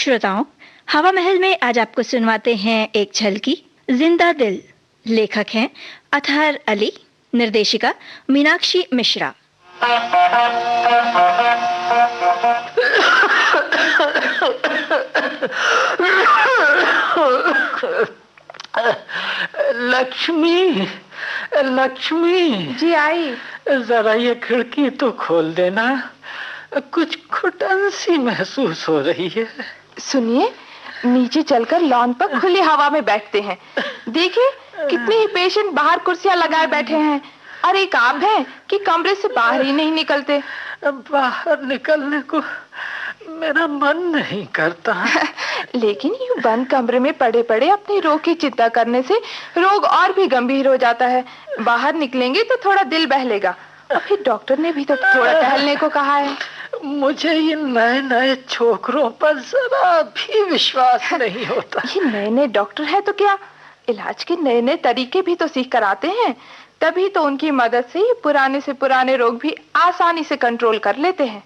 श्रोताओं, हवा महल में आज आपको सुनवाते हैं एक झलकी जिंदा दिल। लेखक हैं अतहर अली, निर्देशिका मीनाक्षी मिश्रा। लक्ष्मी, लक्ष्मी जी आई। जरा ये खिड़की तो खोल देना, कुछ घुटन सी महसूस हो रही है। सुनिए, नीचे चलकर लॉन पर खुली हवा में बैठते हैं। देखिए कितने ही पेशेंट बाहर कुर्सियां लगाए बैठे हैं और एक आप हैं कि कमरे से बाहर ही नहीं निकलते। बाहर निकलने को मेरा मन नहीं करता। लेकिन यूं बंद कमरे में पड़े पड़े अपने रोग की चिंता करने से रोग और भी गंभीर हो जाता है। बाहर निकलेंगे तो थोड़ा दिल बहलेगा। और फिर डॉक्टर ने भी तो थोड़ा टहलने को कहा है। मुझे ये नए नए छोकरों पर जरा भी विश्वास नहीं होता। ये नए नए डॉक्टर है तो क्या, इलाज के नए नए तरीके भी तो सीख कर आते हैं। तभी तो उनकी मदद से ये पुराने से पुराने रोग भी आसानी से कंट्रोल कर लेते हैं।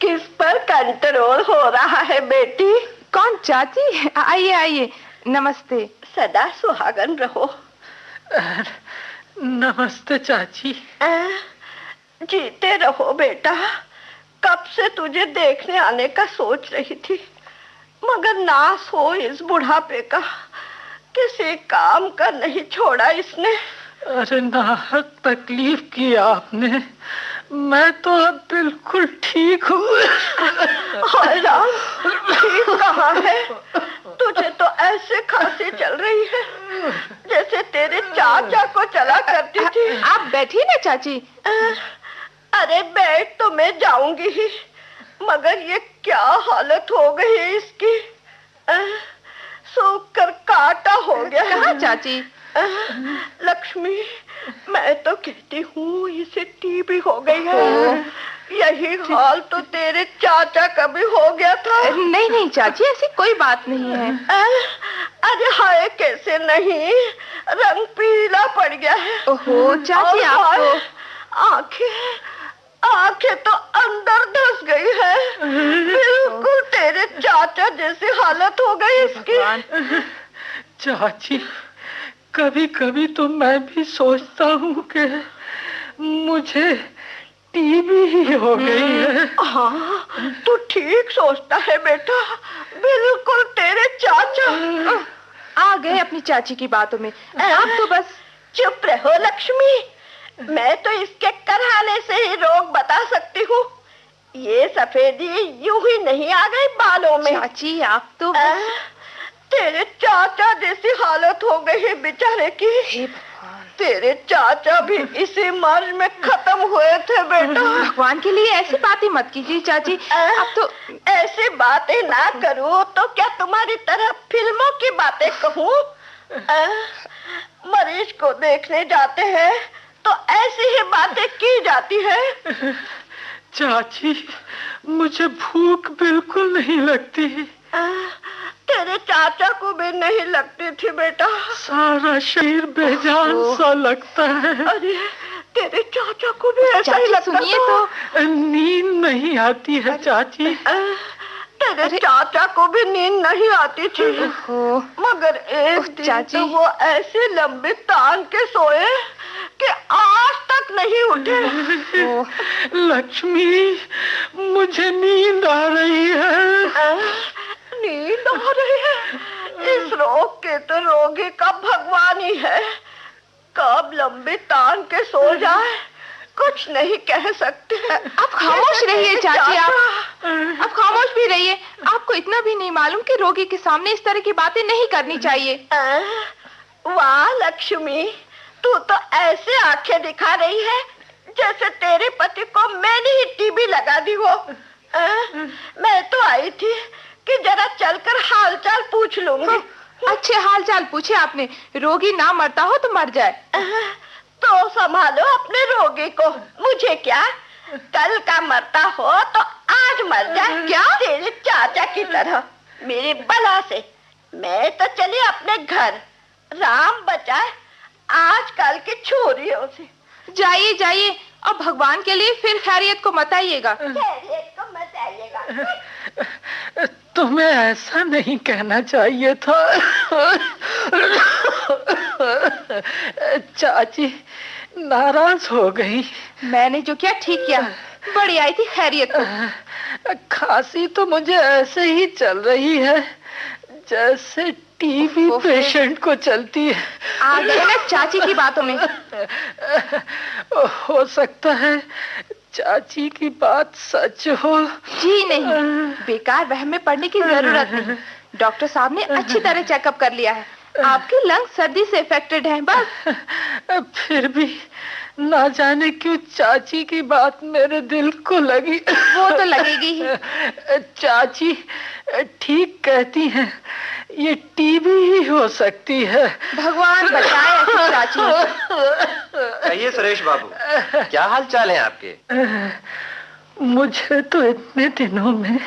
किस पर कंट्रोल हो रहा है बेटी? कौन? चाची, आइए आइए। नमस्ते। सदा सुहागन रहो। नमस्ते चाची। जीते रहो बेटा। कब से तुझे देखने आने का सोच रही थी, मगर नास हो इस बुढ़ापे का। किसी काम का नहीं छोड़ा इसने। अरे नाहक तकलीफ की आपने। मैं तो अब बिल्कुल ठीक हूँ। राम, ठीक कहाँ है? तुझे तो ऐसे खांसी चल रही है जैसे तेरे चाचा को चला करती थी। आप बैठिए ना चाची। अरे बैठ तो मैं जाऊंगी ही, मगर ये क्या हालत हो गई है इसकी। सूख कर काटा हो गया। कहाँ चाची? लक्ष्मी, मैं तो कहती हूँ इसे टीबी हो गई है। यही हाल तो तेरे चाचा का भी हो गया था। नहीं नहीं चाची, ऐसी कोई बात नहीं है। अरे हाय, कैसे नहीं, रंग पीला पड़ गया है। ओहो चाची, आप तो आंखें तो अंदर धंस गई है। बिल्कुल तेरे चाचा जैसी हालत हो गई इसकी। चाची, कभी कभी तो मैं भी सोचता हूँ कि मुझे टीबी ही हो गई है। हाँ, तू ठीक सोचता है बेटा। बिल्कुल तेरे चाचा। आ गए अपनी चाची की बातों में। आप तो बस चुप रहो लक्ष्मी। मैं तो इसके कराने से ही रोग बता सकती हूँ। ये सफेदी यूं ही नहीं आ गई बालों में। चाची आप तो तेरे चाचा जैसी हालत हो गई है बेचारे की। तेरे चाचा भी इसी मर्ज में खत्म हुए थे बेटा। भगवान के लिए ऐसी बातें मत कीजिए चाची। अब तो ऐसी बातें ना करूं तो क्या तुम्हारी तरह फिल्मों की बातें कहूं? मरीज को देखने जाते हैं तो ऐसी ही बातें की जाती है। चाची, मुझे भूख बिल्कुल नहीं लगती। तेरे चाचा को भी नहीं लगती थी बेटा। सारा शरीर बेजान सा लगता है। अरे तेरे चाचा को भी ऐसा ही लगता था। सुनिए तो नींद नहीं आती है चाची। तेरे चाचा को भी नींद नहीं आती थी, मगर एक दिन तो वो ऐसे लंबे तान के सोए कि आज तक नहीं उठे। लक्ष्मी, मुझे नींद आ रही है। नींद आ रही है? इस रोग के तो रोगी का भगवान ही है। कब लंबे तान के सो जाए कुछ नहीं कह सकते। आप खामोश रहिए चाची। आप खामोश भी रहिए। आपको इतना भी नहीं मालूम कि रोगी के सामने इस तरह की बातें नहीं करनी चाहिए। वाह लक्ष्मी, तू तो ऐसे आंखें दिखा रही है जैसे तेरे पति को मैंने ही टीबी लगा दी हो। मैं तो आई थी कि जरा चलकर हालचाल पूछ लूंगी। अच्छे हालचाल पूछे आपने। रोगी ना मरता हो तो मर जाए। तो संभालो अपने रोगी को, मुझे क्या। कल का मरता हो तो आज मर जाए। क्या? तेरे चाचा की तरह मेरी बला से। मैं तो चली अपने घर। राम बचाए आजकल की छोरियों से। जाइए जाइए, अब भगवान के लिए फिर खैरियत को मत आइएगा। खैरियत को मत आइएगा। तुम्हें ऐसा नहीं कहना चाहिए था। चाची नाराज हो गई। मैंने जो किया ठीक किया। बड़ी आई थी खैरियत को। खांसी तो मुझे ऐसे ही चल रही है जैसे टीबी पेशेंट को चलती है। आ गए ना चाची की बातों में। हो सकता है चाची की बात सच हो। जी नहीं, बेकार वहम में पड़ने की जरूरत नहीं। डॉक्टर साहब ने अच्छी तरह चेकअप कर लिया है। आपके लंग्स सर्दी से इफेक्टेड हैं बस। फिर भी ना जाने क्यों चाची की बात मेरे दिल को लगी। वो तो लगेगी ही। चाची ठीक कहती हैं, ये टीबी ही हो सकती है। भगवान बचाए ऐसी चाची। कहिए सुरेश बाबू, क्या हाल चाल है आपके? मुझे तो इतने दिनों में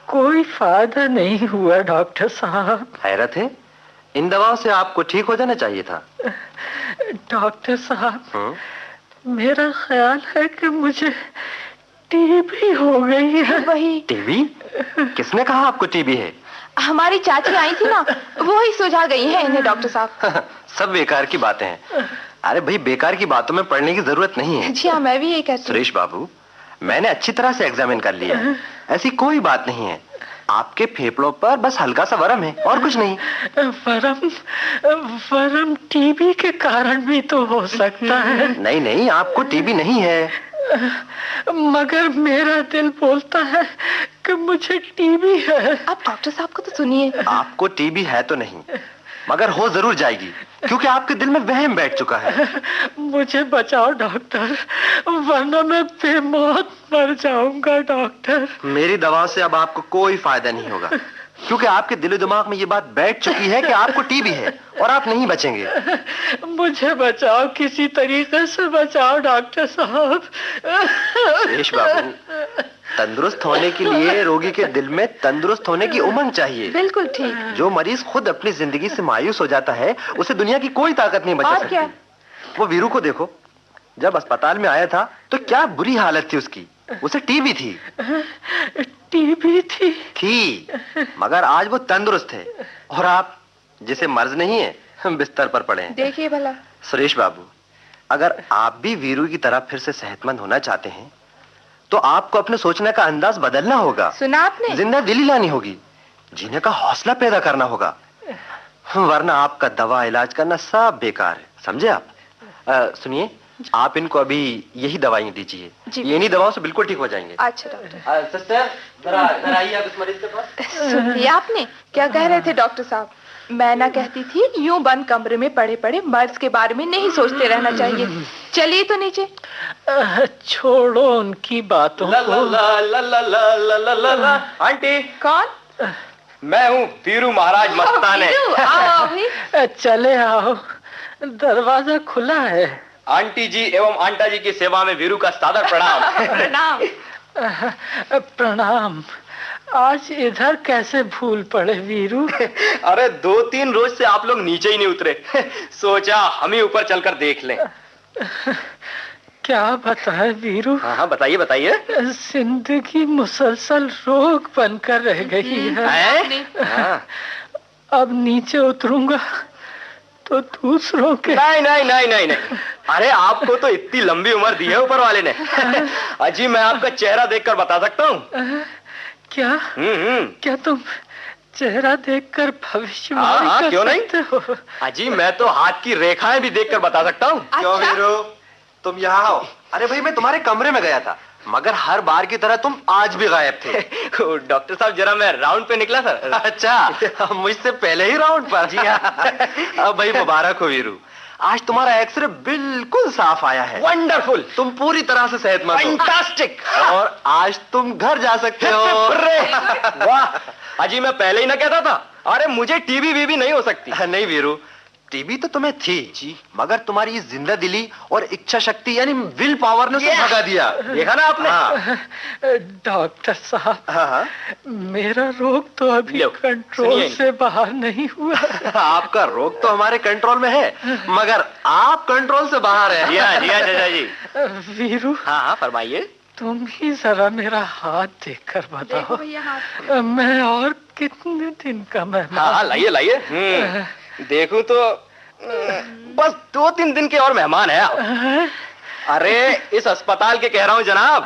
कोई फायदा नहीं हुआ डॉक्टर साहब। हैरत है, इन दवाओं से आपको ठीक हो जाना चाहिए था। डॉक्टर साहब, मेरा ख्याल है कि मुझे टीबी हो गई है। वही। टीबी? किसने कहा आपको टीबी है? हमारी चाची आई थी ना, वो ही सुझा गई है इन्हें डॉक्टर साहब। सब बेकार की बातें हैं। अरे भाई, बेकार की बातों में पड़ने की जरूरत नहीं है। जी हाँ, मैं भी यही कहती हूँ। सुरेश बाबू, मैंने अच्छी तरह से एग्जामिन कर लिया है। ऐसी कोई बात नहीं है। आपके फेफड़ों पर बस हल्का सा वरम है और कुछ नहीं। वरम टीबी के कारण भी तो हो सकता है। नहीं नहीं, आपको टीबी नहीं है। मगर मेरा दिल बोलता है कि मुझे टीबी है। आप डॉक्टर साहब को तो सुनिए। आपको टीबी है तो नहीं, मगर हो जरूर जाएगी, क्योंकि आपके दिल में वहम बैठ चुका है। मुझे बचाओ डॉक्टर, वरना मैं बेमौत मर जाऊंगा डॉक्टर। मेरी दवा से अब आपको कोई फायदा नहीं होगा, क्योंकि आपके दिल दिमाग में ये बात बैठ चुकी है कि आपको टीबी है और आप नहीं बचेंगे। मुझे बचाओ, किसी तरीके से बचाओ डॉक्टर साहब। सुरेश बाबू, तंदुरुस्त होने के लिए रोगी के दिल में तंदुरुस्त होने की उमंग चाहिए। बिल्कुल ठीक। जो मरीज खुद अपनी जिंदगी से मायूस हो जाता है, उसे दुनिया की कोई ताकत नहीं बचा सकती। वो वीरू को देखो, जब अस्पताल में आया था तो क्या बुरी हालत थी उसकी। उसे टीबी थी। टीबी थी, मगर आज वो तंदुरुस्त है। और आप, जिसे मर्ज नहीं है, बिस्तर पर पड़े हैं। देखिए भला। सुरेश बाबू, अगर आप भी वीरू की तरह फिर से सेहतमंद होना चाहते हैं तो आपको अपने सोचने का अंदाज बदलना होगा। सुना आपने? जिंदा दिली लानी होगी, जीने का हौसला पैदा करना होगा, वरना आपका दवा इलाज करना सब बेकार है। समझे आप? सुनिए, आप इनको अभी यही दवाइयां दीजिए। ये इन्हीं दवाओं से बिल्कुल ठीक हो जाएंगे। अच्छा डॉक्टर। सिस्टर, जरा आइए आप इस मरीज के पास। सुनिए आपने क्या कह रहे थे डॉक्टर साहब? मैं ना कहती थी यूं बंद कमरे में पड़े पड़े मर्ज के बारे में नहीं सोचते रहना चाहिए। चलिए तो नीचे। छोड़ो उनकी बातों को। आंटी। कौन? मैं हूँ वीरू महाराज मस्तान है। आओ भाई। चले आओ, दरवाजा खुला है। आंटी जी एवं आंटा जी की सेवा में वीरू का सादर प्रणाम। प्रणाम। प्रणाम। आज इधर कैसे भूल पड़े वीरू? अरे 2-3 रोज से आप लोग नीचे ही नहीं उतरे, सोचा हम ही ऊपर चलकर देख लें। क्या बताए वीरू? हाँ बताइए बताइए। जिंदगी मुसलसल रोग बनकर रह गई है। हाँ। अब नीचे उतरूंगा तो दूसरों के। नहीं। अरे आपको तो इतनी लंबी उम्र दी है ऊपर वाले ने। अजी, मैं आपका चेहरा देखकर बता सकता हूँ। क्या? क्या तुम चेहरा देखकर भविष्यवाणी कर क्यों सकते हो? अजी, मैं तो हाथ की रेखाएं भी देखकर बता सकता हूँ। क्यों वीरू, तुम यहाँ आओ। अरे भाई, मैं तुम्हारे कमरे में गया था, मगर हर बार की तरह तुम आज भी गायब थे। डॉक्टर साहब, जरा मैं राउंड पे निकला सर। अच्छा, मुझसे पहले ही राउंड पर? जी हाँ। अब भाई मुबारक हो वीरू, आज तुम्हारा एक्सरे बिल्कुल साफ आया है। वंडरफुल, तुम पूरी तरह से सेहतमंद हो। फैंटास्टिक। और आज तुम घर जा सकते हो। वाह अजी, मैं पहले ही ना कहता था। अरे मुझे टीबी वीबी नहीं हो सकती। नहीं वीरू, टीबी तो तुम्हें थी जी, मगर तुम्हारी इस जिंदा दिली और इच्छा शक्ति यानी विल पावर ने उसे भगा दिया। देखा ना आपने? डॉक्टर साहब, हाँ। मेरा रोग तो अभी कंट्रोल से बाहर नहीं हुआ। आपका रोग तो हमारे कंट्रोल में है, मगर आप कंट्रोल से बाहर हैं। जी हाँ चाचा जी। वीरू, हाँ फरमाइए। तुम ही जरा मेरा हाथ देखकर बताओ, देखो भैया हाथ। मैं और कितने दिन का मेहमान? हाँ लाइए लाइए। देखूं तो बस 2-3 दिन के और मेहमान है आप। अरे इस अस्पताल के कह रहा हूँ जनाब।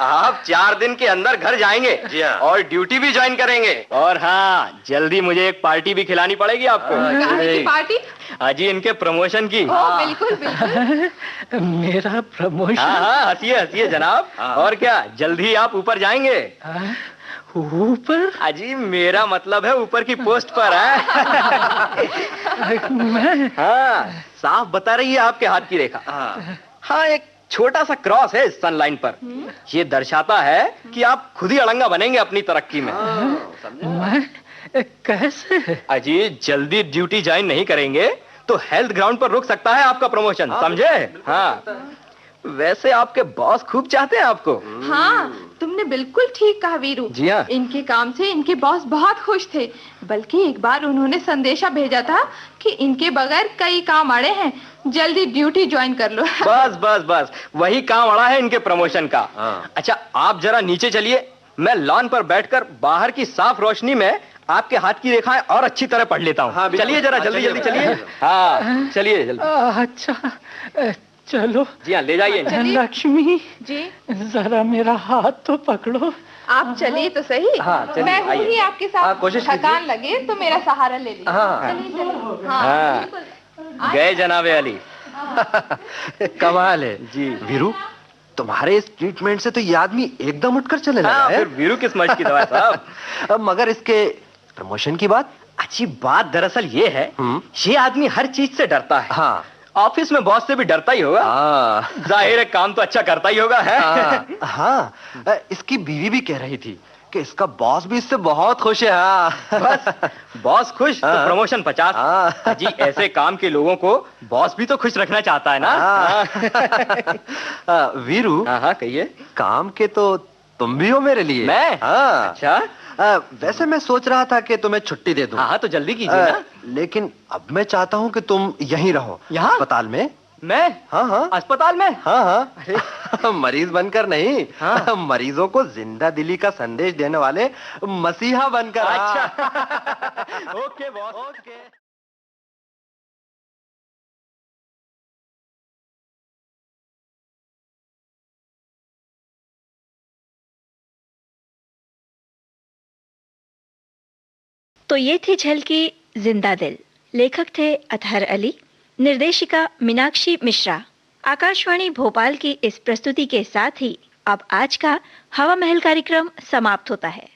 आप 4 दिन के अंदर घर जाएंगे। जी हाँ। और ड्यूटी भी ज्वाइन करेंगे। और हाँ, जल्दी मुझे एक पार्टी भी खिलानी पड़ेगी आपको। काहे की पार्टी? अजी इनके प्रमोशन की। बिल्कुल बिल्कुल। मेरा प्रमोशन? हाँ हंसिए हंसिए जनाब। और क्या, जल्दी आप ऊपर जाएंगे। ऊपर? अजी मेरा मतलब है ऊपर की पोस्ट पर है। मैं? हाँ, साफ बता रही है आपके हाथ की रेखा। हाँ, एक छोटा सा क्रॉस है इस सन लाइन पर। ये दर्शाता है कि आप खुद ही अड़ंगा बनेंगे अपनी तरक्की में। मैं कैसे? अजी जल्दी ड्यूटी ज्वाइन नहीं करेंगे तो हेल्थ ग्राउंड पर रुक सकता है आपका प्रमोशन, समझे? हाँ, वैसे आपके बॉस खूब चाहते हैं आपको। हाँ, तुमने बिल्कुल ठीक कहा वीरू। जी हाँ। इनके काम से इनके बॉस बहुत खुश थे। बल्कि एक बार उन्होंने संदेशा भेजा था कि इनके बगैर कई काम अड़े हैं, जल्दी ड्यूटी ज्वाइन कर लो। बस बस बस, वही काम अड़ा है इनके प्रमोशन का। अच्छा आप जरा नीचे चलिए, मैं लॉन पर बैठकर बाहर की साफ रोशनी में आपके हाथ की रेखाएं और अच्छी तरह पढ़ लेता हूँ। चलिए जरा जल्दी जल्दी चलिए। हाँ चलिए जल्दी। अच्छा चलो। जी हाँ ले जाइए। लक्ष्मी जी जरा मेरा हाथ तो पकड़ो। आप चलिए तो सही। हाँ, चलिए, मैं हूँ आइए। ही आपके साथ। कोशिश थकान लगे तो मेरा सहारा ले लीजिए। हाँ। चलिए चलिए। हाँ। बिल्कुल। गए जनाबे अली। कमाल है जी। वीरू, तुम्हारे इस ट्रीटमेंट से तो ये आदमी एकदम उठकर चलने लगा हाँ, है। फिर वीरू किस मर्ज की दवा है साहब। मगर इसके प्रमोशन की बात? अच्छी बात दरअसल ये है, ये आदमी हर चीज से डरता है। हाँ। ऑफिस में बॉस से भी डरता ही होगा। जाहिर है काम तो अच्छा करता ही होगा है। हाँ, इसकी बीवी भी कह रही थी कि इसका बॉस भी इससे बहुत खुश है। हाँ। बस बॉस खुश तो प्रमोशन 50। जी ऐसे काम के लोगों को बॉस भी तो खुश रखना चाहता है ना। वीरू। हाँ कहिए। काम के तो तुम भी हो मेरे लिए। मैं? हाँ। अच्छा। वैसे मैं सोच रहा था कि तुम्हें छुट्टी दे दूं। हाँ तो जल्दी कीजिए ना। लेकिन अब मैं चाहता हूं कि तुम यहीं रहो। यहाँ? अस्पताल में। मैं? हाँ अस्पताल में? हाँ। मरीज बनकर नहीं। हाँ। मरीजों को जिंदा दिली का संदेश देने वाले मसीहा बनकर। अच्छा। Okay boss. ओके। तो ये थी झलकी जिंदा दिल। लेखक थे अतहर अली, निर्देशिका मीनाक्षी मिश्रा। आकाशवाणी भोपाल की इस प्रस्तुति के साथ ही अब आज का हवा महल कार्यक्रम समाप्त होता है।